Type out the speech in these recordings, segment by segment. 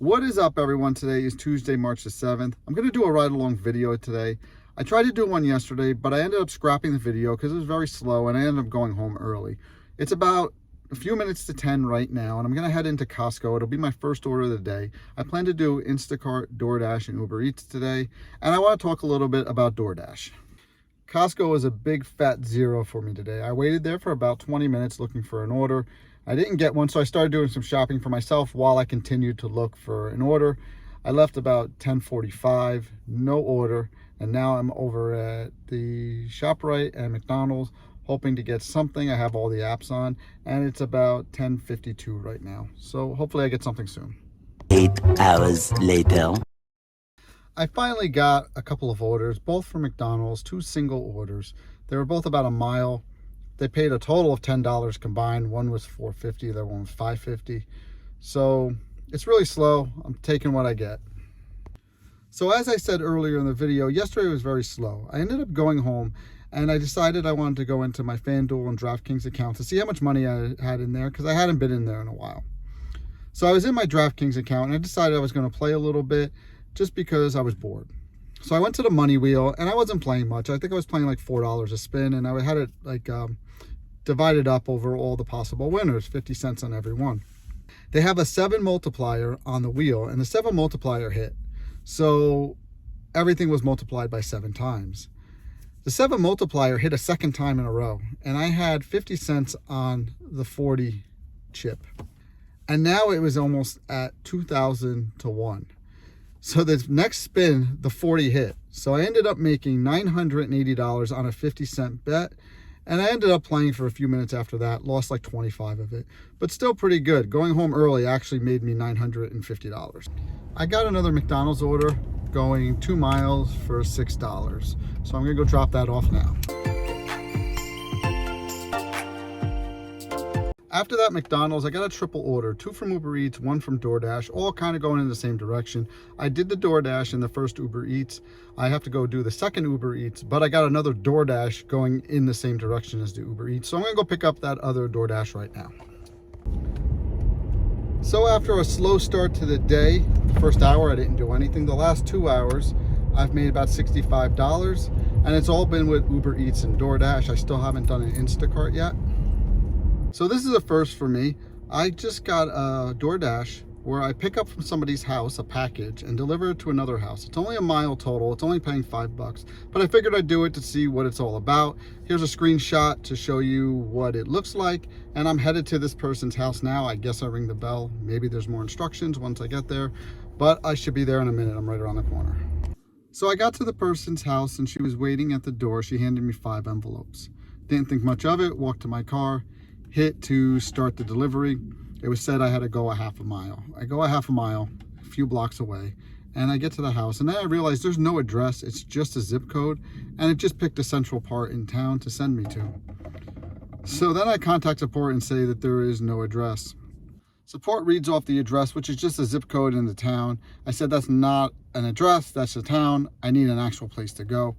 What is up, everyone? Today is Tuesday, March the 7th. I'm going to do a ride-along video today. I tried to do one yesterday, but I ended up scrapping the video because it was very slow and I ended up going home early. It's about a few minutes to 10 right now, and I'm going to head into Costco. It'll be my first order of the day. I plan to do Instacart, Doordash, and Uber Eats today, and I want to talk a little bit about Doordash. Costco was a big fat zero for me today. I waited there for about 20 minutes looking for an order. I didn't get one, so I started doing some shopping for myself while I continued to look for an order. I left about 10:45, no order, and now I'm over at the ShopRite and McDonald's hoping to get something. I have all the apps on, and it's about 10:52 right now, so hopefully I get something soon. 8 hours later. I finally got a couple of orders, both from McDonald's, 2 single orders. They were both about a mile. They paid a total of $10 combined. One was $4.50, the other one was $5.50. So it's really slow. I'm taking what I get. So as I said earlier in the video, yesterday was very slow. I ended up going home and I decided I wanted to go into my FanDuel and DraftKings account to see how much money I had in there, because I hadn't been in there in a while. So I was in my DraftKings account and I decided I was going to play a little bit just because I was bored. So I went to the money wheel and I wasn't playing much. I think I was playing like $4 a spin, and I had it like divided up over all the possible winners, 50 cents on every one. They have a 7 multiplier on the wheel, and the 7 multiplier hit. So everything was multiplied by 7 times. The 7 multiplier hit a second time in a row, and I had 50 cents on the 40 chip. And now it was almost at 2,000 to 1. So the next spin, the 40 hit. So I ended up making $980 on a 50-cent bet. And I ended up playing for a few minutes after that, lost like 25 of it, but still pretty good. Going home early actually made me $950. I got another McDonald's order going 2 miles for $6. So I'm gonna go drop that off now. After that McDonald's, I got a triple order, 2 from Uber Eats, 1 from Doordash, all kind of going in the same direction. I did the Doordash in the first Uber Eats. I have to go do the second Uber Eats, but I got another Doordash going in the same direction as the Uber Eats. So I'm gonna go pick up that other Doordash right now. So after a slow start to the day, the first hour I didn't do anything. The last 2 hours, I've made about $65, and it's all been with Uber Eats and Doordash. I still haven't done an Instacart yet. So this is a first for me. I just got a Doordash where I pick up from somebody's house a package and deliver it to another house. It's only a mile total. It's only paying $5, but I figured I'd do it to see what it's all about. Here's a screenshot to show you what it looks like. And I'm headed to this person's house now. I guess I ring the bell. Maybe there's more instructions once I get there, but I should be there in a minute. I'm right around the corner. So I got to the person's house and she was waiting at the door. She handed me 5 envelopes. Didn't think much of it, walked to my car, hit to start the delivery. It was said I had to go a half a mile. I go a half a mile, a few blocks away, and I get to the house, and then I realized there's no address. It's just a zip code, and it just picked a central part in town to send me to. So then I contact support and say that there is no address. Support reads off the address, which is just a zip code in the town. I said, that's not an address, that's a town. I need an actual place to go.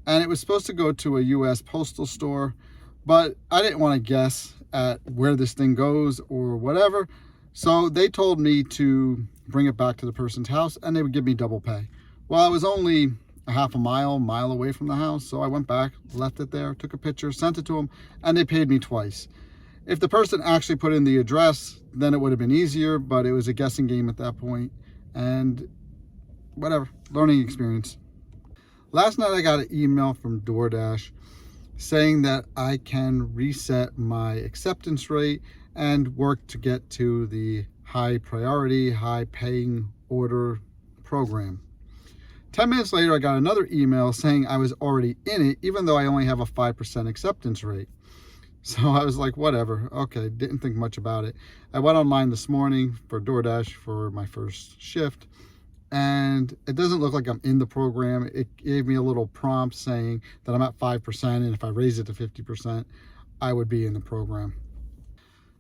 And it was supposed to go to a US postal store, but I didn't want to guess at where this thing goes or whatever. So they told me to bring it back to the person's house and they would give me double pay. Well, I was only a half a mile away from the house. So I went back, left it there, took a picture, sent it to them, and they paid me twice. If the person actually put in the address, then it would have been easier, but it was a guessing game at that point. And whatever, learning experience. Last night I got an email from Doordash saying that I can reset my acceptance rate and work to get to the high priority, high paying order program. 10 minutes later, I got another email saying I was already in it, even though I only have a 5% acceptance rate. So I was like, whatever, okay, didn't think much about it. I went online this morning for Doordash for my first shift, and it doesn't look like I'm in the program. It gave me a little prompt saying that I'm at 5%, and if I raise it to 50%, I would be in the program.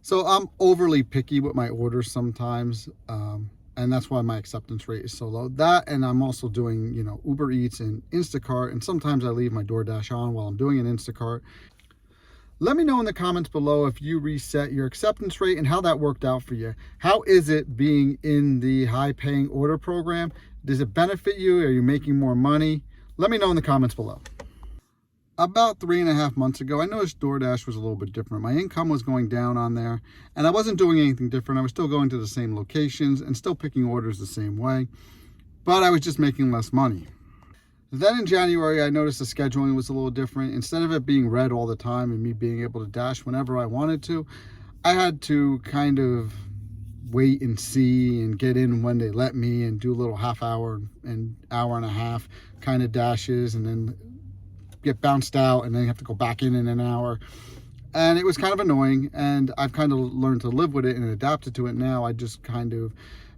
So I'm overly picky with my orders sometimes, and that's why my acceptance rate is so low. That, and I'm also doing, Uber Eats and Instacart, and sometimes I leave my Doordash on while I'm doing an Instacart. Let me know in the comments below if you reset your acceptance rate and how that worked out for you. How is it being in the high paying order program? Does it benefit you? Are you making more money? Let me know in the comments below. About 3.5 months ago, I noticed DoorDash was a little bit different. My income was going down on there, and I wasn't doing anything different. I was still going to the same locations and still picking orders the same way, but I was just making less money. Then in January, I noticed the scheduling was a little different. Instead of it being red all the time and me being able to dash whenever I wanted to, I had to kind of wait and see and get in when they let me and do a little half hour and hour and a half kind of dashes, and then get bounced out and then you have to go back in an hour. And it was kind of annoying, and I've kind of learned to live with it and adapted to it now. I just kind of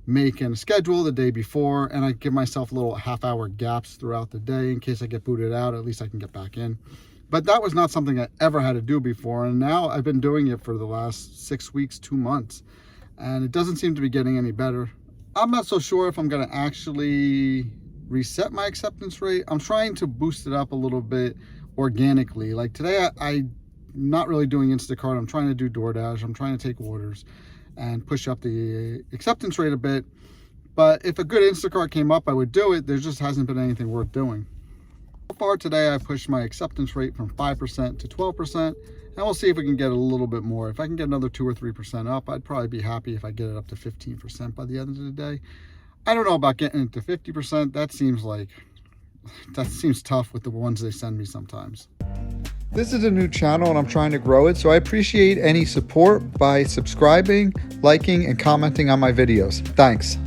make a schedule the day before, and I give myself little half-hour gaps throughout the day in case I get booted out. At least I can get back in. But that was not something I ever had to do before, and now I've been doing it for the last 6 weeks, 2 months, and it doesn't seem to be getting any better. I'm not so sure if I'm going to actually reset my acceptance rate. I'm trying to boost it up a little bit organically. Like today, I'm not really doing Instacart. I'm trying to do DoorDash. I'm trying to take orders and push up the acceptance rate a bit. But if a good Instacart came up, I would do it. There just hasn't been anything worth doing. So far today, I pushed my acceptance rate from 5% to 12%, and we'll see if we can get a little bit more. If I can get another 2 or 3% up, I'd probably be happy if I get it up to 15% by the end of the day. I don't know about getting it to 50%. That seems tough with the ones they send me sometimes. This is a new channel and I'm trying to grow it, so I appreciate any support by subscribing, liking, and commenting on my videos. Thanks.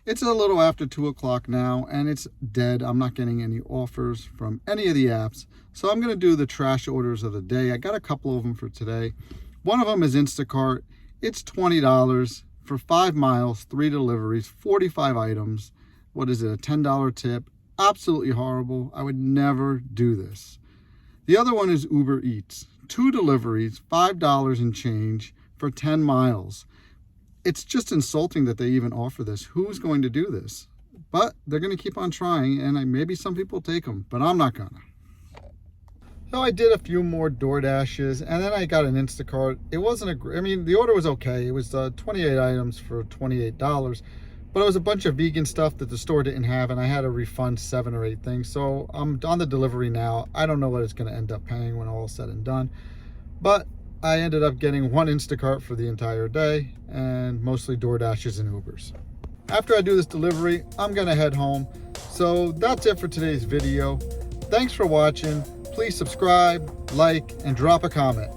It's a little after 2 o'clock now and it's dead. I'm not getting any offers from any of the apps, so I'm going to do the trash orders of the day. I got a couple of them for today. One of them is Instacart. It's $20 for 5 miles, 3 deliveries, 45 items. What is it, a $10 tip? Absolutely horrible. I would never do this. The other one is Uber Eats. 2 deliveries, $5 and change for 10 miles. It's just insulting that they even offer this. Who's going to do this? But they're going to keep on trying, and maybe some people take them, but I'm not gonna. So I did a few more DoorDashes, and then I got an Instacart. It wasn't the order was okay. It was 28 items for $28, but it was a bunch of vegan stuff that the store didn't have, and I had to refund 7 or 8 things. So I'm on the delivery now. I don't know what it's going to end up paying when all is said and done, but I ended up getting 1 Instacart for the entire day, and mostly DoorDashes and Ubers. After I do this delivery, I'm going to head home. So that's it for today's video. Thanks for watching. Please subscribe, like, and drop a comment.